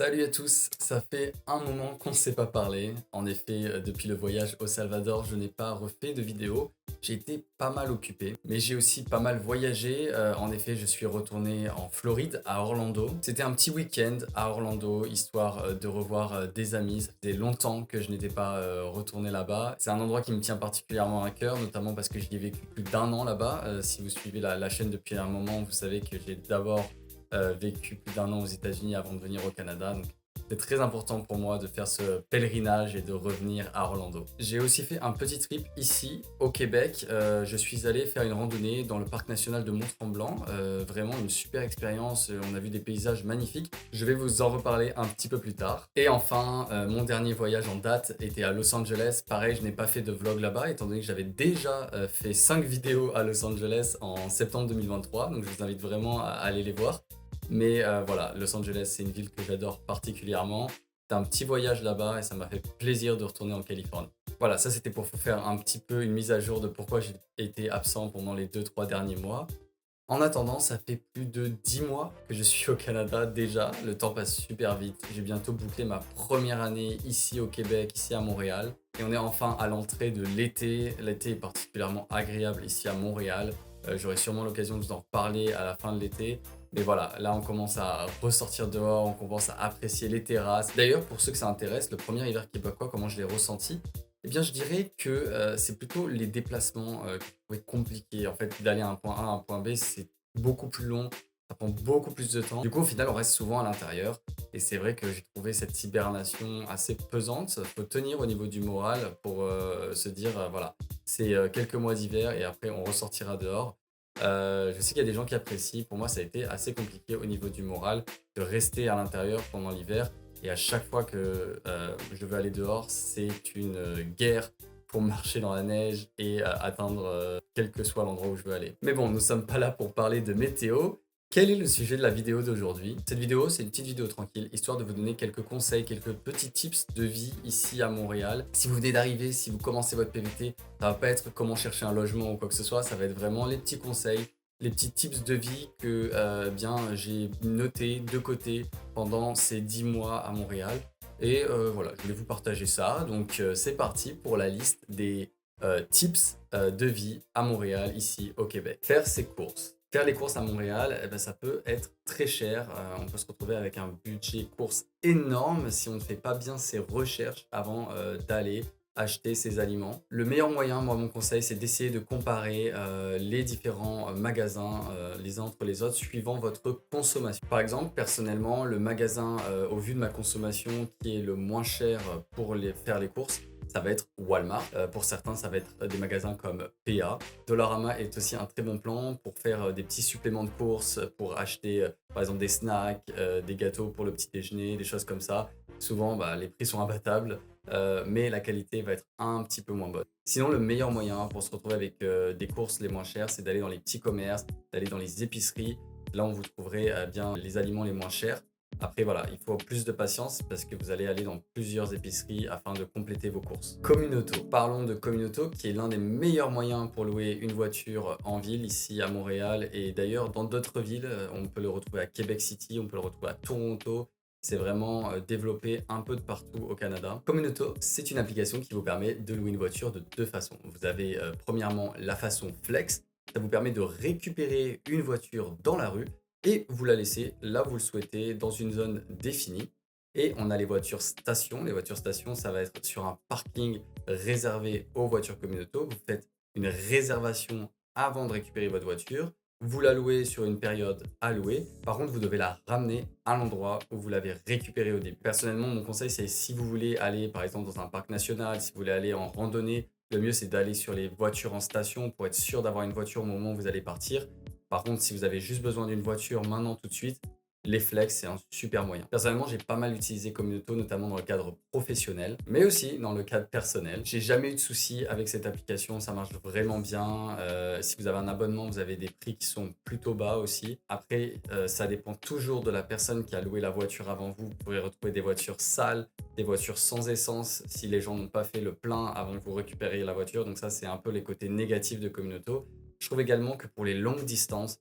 Salut à tous, ça fait un moment qu'on ne s'est pas parlé. En effet, depuis le voyage au Salvador, je n'ai pas refait de vidéo. J'ai été pas mal occupé, mais j'ai aussi pas mal voyagé. En effet, je suis retourné en Floride, à Orlando. C'était un petit week-end à Orlando, histoire de revoir des amis. Ça faisait longtemps que je n'étais pas retourné là-bas. C'est un endroit qui me tient particulièrement à cœur, notamment parce que j'y ai vécu plus d'un an là-bas. Si vous suivez la chaîne depuis un moment, vous savez que j'ai d'abord vécu plus d'un an aux États-Unis avant de venir au Canada. Donc, c'est très important pour moi de faire ce pèlerinage et de revenir à Orlando. J'ai aussi fait un petit trip ici au Québec. Je suis allé faire une randonnée dans le parc national de Mont-Tremblant. Vraiment une super expérience. On a vu des paysages magnifiques. Je vais vous en reparler un petit peu plus tard. Et enfin, mon dernier voyage en date était à Los Angeles. Pareil, je n'ai pas fait de vlog là-bas étant donné que j'avais déjà fait 5 vidéos à Los Angeles en septembre 2023. Donc je vous invite vraiment à aller les voir. Mais voilà, Los Angeles, c'est une ville que j'adore particulièrement. C'est un petit voyage là-bas et ça m'a fait plaisir de retourner en Californie. Voilà, ça c'était pour vous faire un petit peu une mise à jour de pourquoi j'ai été absent pendant les 2-3 derniers mois. En attendant, ça fait plus de 10 mois que je suis au Canada déjà. Le temps passe super vite. J'ai bientôt bouclé ma première année ici au Québec, ici à Montréal. Et on est enfin à l'entrée de l'été. L'été est particulièrement agréable ici à Montréal. J'aurai sûrement l'occasion de vous en reparler à la fin de l'été. Mais voilà, là on commence à ressortir dehors, on commence à apprécier les terrasses. D'ailleurs, pour ceux que ça intéresse, le premier hiver québécois, comment je l'ai ressenti? Eh bien, je dirais que c'est plutôt les déplacements qui pouvaient être compliqués. En fait, d'aller à un point A à un point B, c'est beaucoup plus long, ça prend beaucoup plus de temps. Du coup, au final, on reste souvent à l'intérieur. Et c'est vrai que j'ai trouvé cette hibernation assez pesante. Faut tenir au niveau du moral pour se dire, voilà, c'est quelques mois d'hiver et après, on ressortira dehors. Je sais qu'il y a des gens qui apprécient. Pour moi, ça a été assez compliqué au niveau du moral de rester à l'intérieur pendant l'hiver. Et à chaque fois que je veux aller dehors, c'est une guerre pour marcher dans la neige et atteindre quel que soit l'endroit où je veux aller. Mais bon, nous ne sommes pas là pour parler de météo. Quel est le sujet de la vidéo d'aujourd'hui? Cette vidéo, c'est une petite vidéo tranquille, histoire de vous donner quelques conseils, quelques petits tips de vie ici à Montréal. Si vous venez d'arriver, si vous commencez votre PVT, ça va pas être comment chercher un logement ou quoi que ce soit, ça va être vraiment les petits conseils, les petits tips de vie que bien j'ai notés de côté pendant ces 10 mois à Montréal. Et voilà, je voulais vous partager ça. Donc c'est parti pour la liste des tips de vie à Montréal, ici au Québec. Faire ses courses. Faire les courses à Montréal, eh ben, ça peut être très cher. On peut se retrouver avec un budget course énorme si on ne fait pas bien ses recherches avant d'aller acheter ses aliments. Le meilleur moyen, moi, mon conseil, c'est d'essayer de comparer les différents magasins les uns entre les autres suivant votre consommation. Par exemple, personnellement, le magasin au vu de ma consommation qui est le moins cher pour faire les courses, ça va être Walmart. Pour certains, ça va être des magasins comme PA. Dollarama est aussi un très bon plan pour faire des petits suppléments de courses, pour acheter par exemple des snacks, des gâteaux pour le petit déjeuner, des choses comme ça. Souvent, bah, les prix sont imbattables mais la qualité va être un petit peu moins bonne. Sinon, le meilleur moyen pour se retrouver avec des courses les moins chères, c'est d'aller dans les petits commerces, d'aller dans les épiceries. Là, on vous trouverez bien les aliments les moins chers. Après, voilà, il faut plus de patience parce que vous allez aller dans plusieurs épiceries afin de compléter vos courses. Communauto. Parlons de Communauto, qui est l'un des meilleurs moyens pour louer une voiture en ville, ici à Montréal et d'ailleurs dans d'autres villes. On peut le retrouver à Québec City, on peut le retrouver à Toronto. C'est vraiment développé un peu de partout au Canada. Communauto, c'est une application qui vous permet de louer une voiture de deux façons. Vous avez premièrement la façon flex, ça vous permet de récupérer une voiture dans la rue et vous la laissez là où vous le souhaitez, dans une zone définie. Et on a les voitures stations. Les voitures stations, ça va être sur un parking réservé aux voitures Communauto. Vous faites une réservation avant de récupérer votre voiture. Vous la louez sur une période allouée. Par contre, vous devez la ramener à l'endroit où vous l'avez récupérée au début. Personnellement, mon conseil, c'est si vous voulez aller, par exemple, dans un parc national, si vous voulez aller en randonnée, le mieux, c'est d'aller sur les voitures en station pour être sûr d'avoir une voiture au moment où vous allez partir. Par contre, si vous avez juste besoin d'une voiture maintenant, tout de suite, les flex, c'est un super moyen. Personnellement, j'ai pas mal utilisé Communauto, notamment dans le cadre professionnel, mais aussi dans le cadre personnel. J'ai jamais eu de soucis avec cette application, ça marche vraiment bien. Si vous avez un abonnement, vous avez des prix qui sont plutôt bas aussi. Après, ça dépend toujours de la personne qui a loué la voiture avant vous. Vous pourrez retrouver des voitures sales, des voitures sans essence, si les gens n'ont pas fait le plein avant que vous récupériez la voiture. Donc ça, c'est un peu les côtés négatifs de Communauto. Je trouve également que pour les longues distances,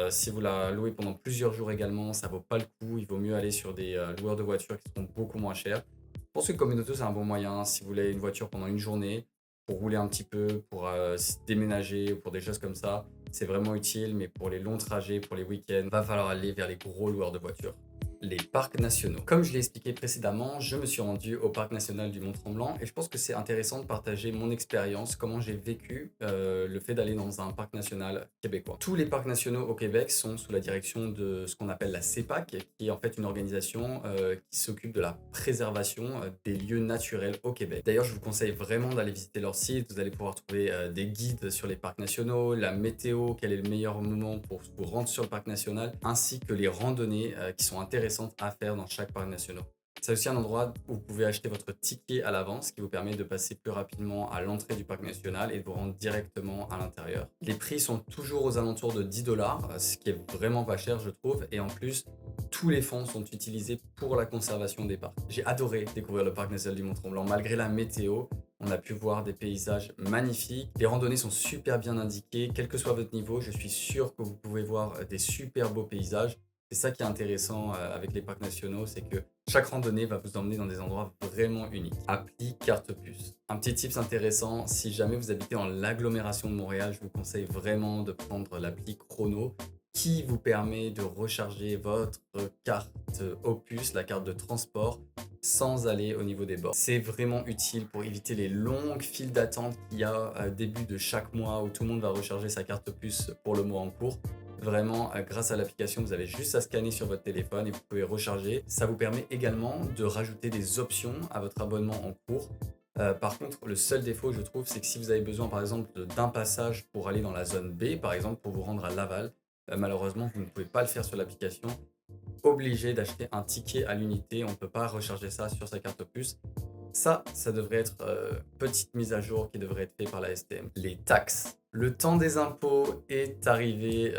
Si vous la louez pendant plusieurs jours également, ça vaut pas le coup. Il vaut mieux aller sur des loueurs de voitures qui seront beaucoup moins chers. Je pense que Communauto, c'est un bon moyen si vous voulez une voiture pendant une journée, pour rouler un petit peu, pour se déménager, pour des choses comme ça. C'est vraiment utile, mais pour les longs trajets, pour les week-ends, va falloir aller vers les gros loueurs de voitures. Les parcs nationaux. Comme je l'ai expliqué précédemment, je me suis rendu au parc national du Mont-Tremblant et je pense que c'est intéressant de partager mon expérience, comment j'ai vécu le fait d'aller dans un parc national québécois. Tous les parcs nationaux au Québec sont sous la direction de ce qu'on appelle la CEPAC, qui est en fait une organisation qui s'occupe de la préservation des lieux naturels au Québec. D'ailleurs, je vous conseille vraiment d'aller visiter leur site. Vous allez pouvoir trouver des guides sur les parcs nationaux, la météo, quel est le meilleur moment pour vous rendre sur le parc national, ainsi que les randonnées qui sont intéressantes à faire dans chaque parc national. C'est aussi un endroit où vous pouvez acheter votre ticket à l'avance, qui vous permet de passer plus rapidement à l'entrée du parc national et de vous rendre directement à l'intérieur. Les prix sont toujours aux alentours de 10 dollars, ce qui est vraiment pas cher, je trouve. Et en plus, tous les fonds sont utilisés pour la conservation des parcs. J'ai adoré découvrir le parc national du Mont-Tremblant. Malgré la météo, on a pu voir des paysages magnifiques. Les randonnées sont super bien indiquées. Quel que soit votre niveau, je suis sûr que vous pouvez voir des super beaux paysages. C'est ça qui est intéressant avec les parcs nationaux, c'est que chaque randonnée va vous emmener dans des endroits vraiment uniques. Appli carte puce. Un petit tips intéressant, si jamais vous habitez dans l'agglomération de Montréal, je vous conseille vraiment de prendre l'appli Chrono qui vous permet de recharger votre carte Opus, la carte de transport, sans aller au niveau des bords. C'est vraiment utile pour éviter les longues files d'attente qu'il y a au début de chaque mois où tout le monde va recharger sa carte Opus pour le mois en cours. Vraiment, grâce à l'application, vous avez juste à scanner sur votre téléphone et vous pouvez recharger. Ça vous permet également de rajouter des options à votre abonnement en cours. Par contre, le seul défaut, je trouve, c'est que si vous avez besoin, par exemple, d'un passage pour aller dans la zone B, par exemple, pour vous rendre à Laval, malheureusement, vous ne pouvez pas le faire sur l'application. Obligé d'acheter un ticket à l'unité. On ne peut pas recharger ça sur sa carte Opus. Ça devrait être petite mise à jour qui devrait être faite par la STM. Les taxes. Le temps des impôts est arrivé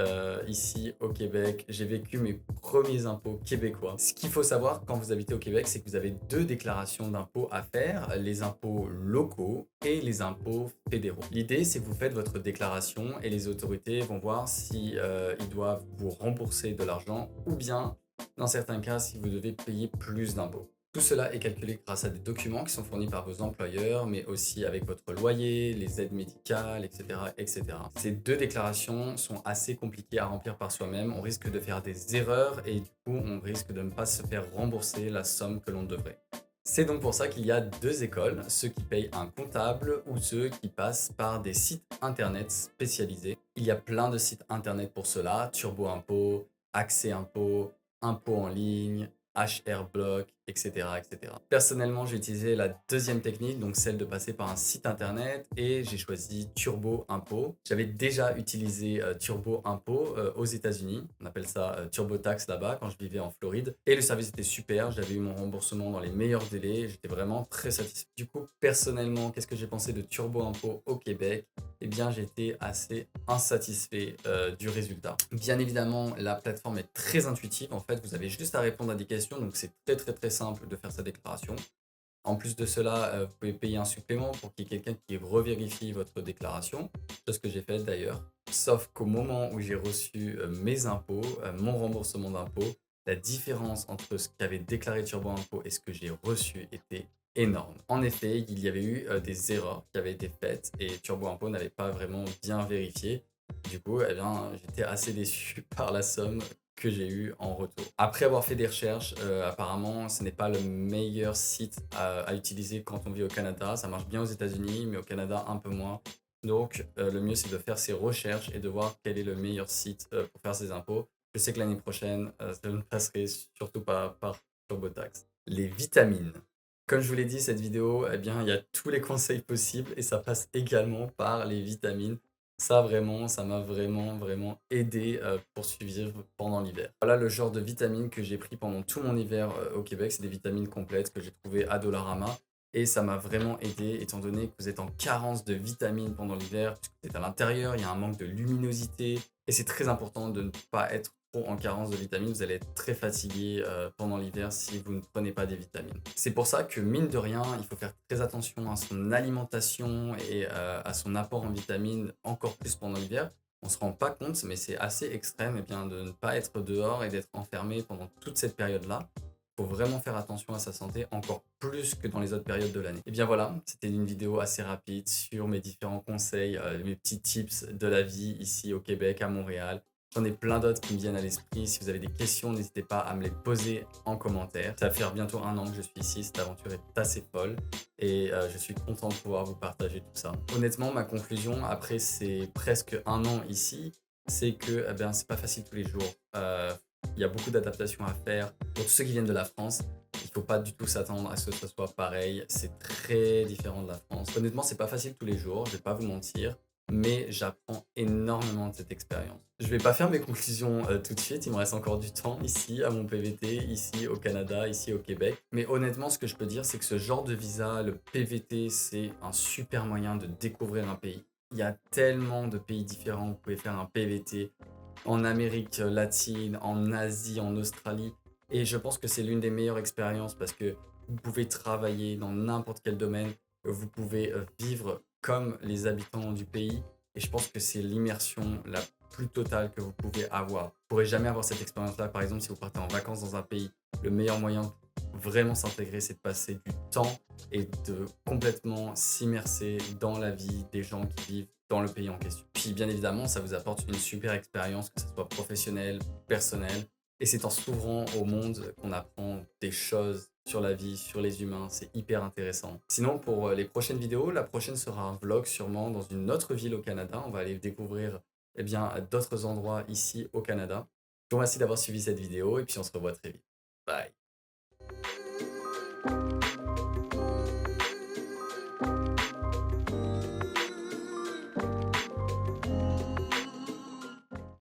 ici au Québec. J'ai vécu mes premiers impôts québécois. Ce qu'il faut savoir quand vous habitez au Québec, c'est que vous avez deux déclarations d'impôts à faire, les impôts locaux et les impôts fédéraux. L'idée, c'est que vous faites votre déclaration et les autorités vont voir si ils doivent vous rembourser de l'argent ou bien, dans certains cas, si vous devez payer plus d'impôts. Tout cela est calculé grâce à des documents qui sont fournis par vos employeurs, mais aussi avec votre loyer, les aides médicales, etc., etc. Ces deux déclarations sont assez compliquées à remplir par soi-même. On risque de faire des erreurs et du coup, on risque de ne pas se faire rembourser la somme que l'on devrait. C'est donc pour ça qu'il y a deux écoles, ceux qui payent un comptable ou ceux qui passent par des sites internet spécialisés. Il y a plein de sites internet pour cela, Turbo Impôt, Accès Impôt, Impôt en ligne, HR Block, etc., etc. Personnellement, j'ai utilisé la deuxième technique, donc celle de passer par un site internet, et j'ai choisi Turbo Impôt. J'avais déjà utilisé Turbo Impôt aux États-Unis. On appelle ça TurboTax là-bas quand je vivais en Floride. Et le service était super. J'avais eu mon remboursement dans les meilleurs délais. J'étais vraiment très satisfait. Du coup, personnellement, qu'est-ce que j'ai pensé de Turbo Impôt au Québec? Eh bien, j'étais assez insatisfait du résultat. Bien évidemment, la plateforme est très intuitive. En fait, vous avez juste à répondre à des questions, donc c'est très très très simple de faire sa déclaration. En plus de cela, vous pouvez payer un supplément pour qu'il y ait quelqu'un qui revérifie votre déclaration. C'est ce que j'ai fait d'ailleurs. Sauf qu'au moment où j'ai reçu mes impôts, mon remboursement d'impôts, la différence entre ce qu'avait déclaré Turbo Impôt et ce que j'ai reçu était énorme. En effet, il y avait eu des erreurs qui avaient été faites et Turbo Impôt n'avait pas vraiment bien vérifié. Du coup, eh bien, j'étais assez déçu par la somme que j'ai eue en retour. Après avoir fait des recherches, apparemment, ce n'est pas le meilleur site à utiliser quand on vit au Canada. Ça marche bien aux États-Unis, mais au Canada, un peu moins. Donc, le mieux, c'est de faire ses recherches et de voir quel est le meilleur site pour faire ses impôts. Je sais que l'année prochaine, je ne passerai surtout pas par TurboTax. Les vitamines. Comme je vous l'ai dit, cette vidéo, eh bien, il y a tous les conseils possibles et ça passe également par les vitamines. Ça vraiment, ça m'a vraiment aidé pour survivre pendant l'hiver. Voilà le genre de vitamines que j'ai pris pendant tout mon hiver au Québec. C'est des vitamines complètes que j'ai trouvées à Dollarama. Et ça m'a vraiment aidé étant donné que vous êtes en carence de vitamines pendant l'hiver, puisque vous êtes à l'intérieur, il y a un manque de luminosité. Et c'est très important de ne pas être trop en carence de vitamines. Vous allez être très fatigué pendant l'hiver si vous ne prenez pas des vitamines. C'est pour ça que mine de rien, il faut faire très attention à son alimentation et à son apport en vitamines encore plus pendant l'hiver. On se rend pas compte, mais c'est assez extrême, de ne pas être dehors et d'être enfermé pendant toute cette période-là. Faut vraiment faire attention à sa santé, encore plus que dans les autres périodes de l'année. Et bien voilà, c'était une vidéo assez rapide sur mes différents conseils, mes petits tips de la vie ici au Québec, à Montréal. J'en ai plein d'autres qui me viennent à l'esprit. Si vous avez des questions, n'hésitez pas à me les poser en commentaire. Ça va faire bientôt 1 an que je suis ici. Cette aventure est assez folle et je suis content de pouvoir vous partager tout ça. Honnêtement, ma conclusion après ces presque 1 an ici, c'est que c'est pas facile tous les jours. Il y a beaucoup d'adaptations à faire. Pour tous ceux qui viennent de la France, il faut pas du tout s'attendre à ce que ce soit pareil. C'est très différent de la France. Honnêtement, c'est pas facile tous les jours, je vais pas vous mentir, mais j'apprends énormément de cette expérience. Je vais pas faire mes conclusions tout de suite, il me reste encore du temps ici à mon PVT, ici au Canada, ici au Québec. Mais honnêtement, ce que je peux dire, c'est que ce genre de visa, le PVT, c'est un super moyen de découvrir un pays. Il y a tellement de pays différents, vous pouvez faire un PVT en Amérique latine, en Asie, en Australie. Et je pense que c'est l'une des meilleures expériences parce que vous pouvez travailler dans n'importe quel domaine, vous pouvez vivre comme les habitants du pays. Et je pense que c'est l'immersion la plus totale que vous pouvez avoir. Vous ne pourrez jamais avoir cette expérience-là, par exemple, si vous partez en vacances dans un pays. Le meilleur moyen de vraiment s'intégrer, c'est de passer du temps et de complètement s'immerser dans la vie des gens qui vivent dans le pays en question. Puis bien évidemment, ça vous apporte une super expérience, que ce soit professionnelle, personnelle. Et c'est en s'ouvrant au monde qu'on apprend des choses sur la vie, sur les humains. C'est hyper intéressant. Sinon, pour les prochaines vidéos, la prochaine sera un vlog sûrement dans une autre ville au Canada. On va aller découvrir d'autres endroits ici au Canada. Je vous remercie d'avoir suivi cette vidéo et puis on se revoit très vite. Bye.